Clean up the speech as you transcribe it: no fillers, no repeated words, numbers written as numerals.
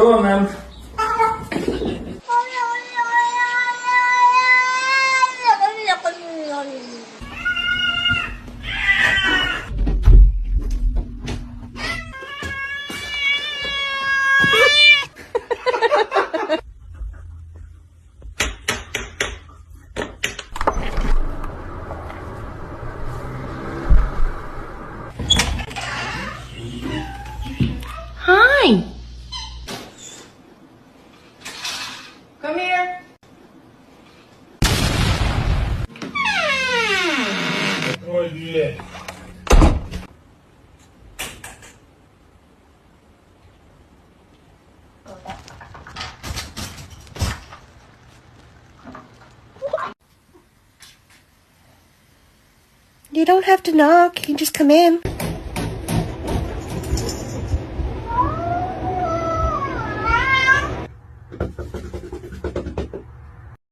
Go on then. Hi. Come here. Oh, yeah. You don't have to knock. You can just come in.